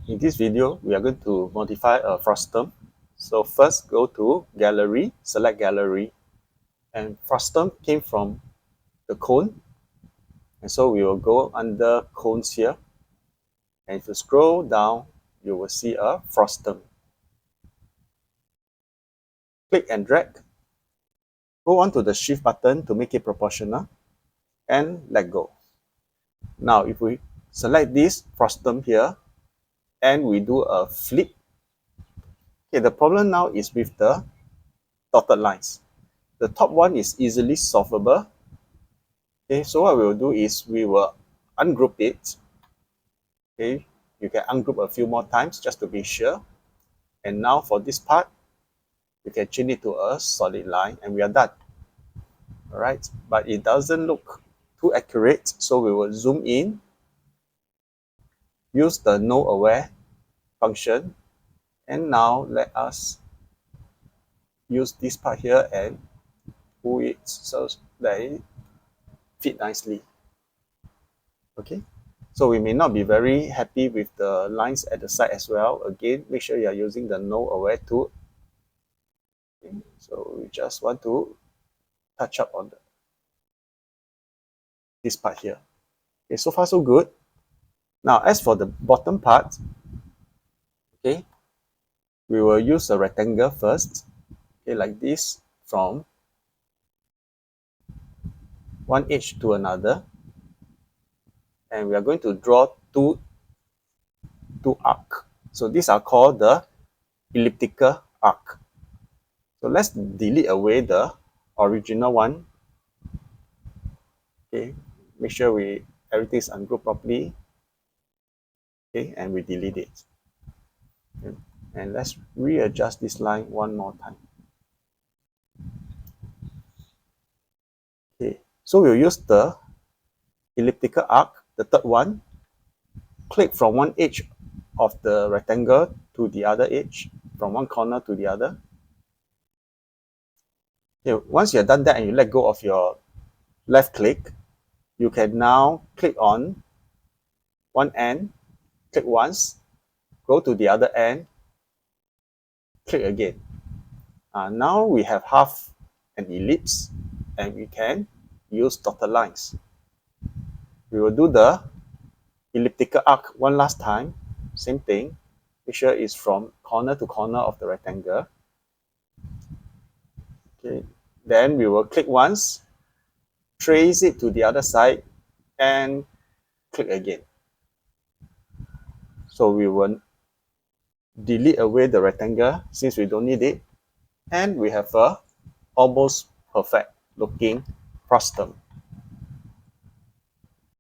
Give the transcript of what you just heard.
In this video, we are going to modify a Frustum. So first, go to Gallery, select Gallery, and Frustum came from the cone, and so we will go under cones here, and if you scroll down, you will see a Frustum. Click and drag. Go on to the Shift button to make it proportional, and let go. Now, if we select this Frustum here, and we do a flip, okay, the problem now is with the dotted lines. The top one is easily solvable. Okay, so what we will do is we will ungroup it. Okay, you can ungroup a few more times just to be sure. And now for this part, you can change it to a solid line and we are done. All right, but it doesn't look too accurate, so we will zoom in, use the no aware function, and now let us use this part here and pull it so that it fit nicely. Okay, so we may not be very happy with the lines at the side as well. Again, make sure you are using the no aware tool. Okay, so we just want to touch up on this part here. Okay, so far so good. Now, as for the bottom part, okay, we will use a rectangle first, okay, like this, from one edge to another, and we are going to draw two arcs. So these are called the elliptical arc. So let's delete away the original one. Okay, make sure everything is ungrouped properly. Okay, and we delete it. Okay. And let's readjust this line one more time. Okay, so we'll use the elliptical arc, the third one. Click from one edge of the rectangle to the other edge, from one corner to the other. Okay, once you've done that and you let go of your left click, you can now click on one end, click once, go to the other end, click again. Now we have half an ellipse and we can use dotted lines. We will do the elliptical arc one last time, same thing. Make sure it's from corner to corner of the rectangle. Okay, then we will click once, trace it to the other side, and click again. So we will delete away the rectangle since we don't need it, and we have a almost perfect looking frustum.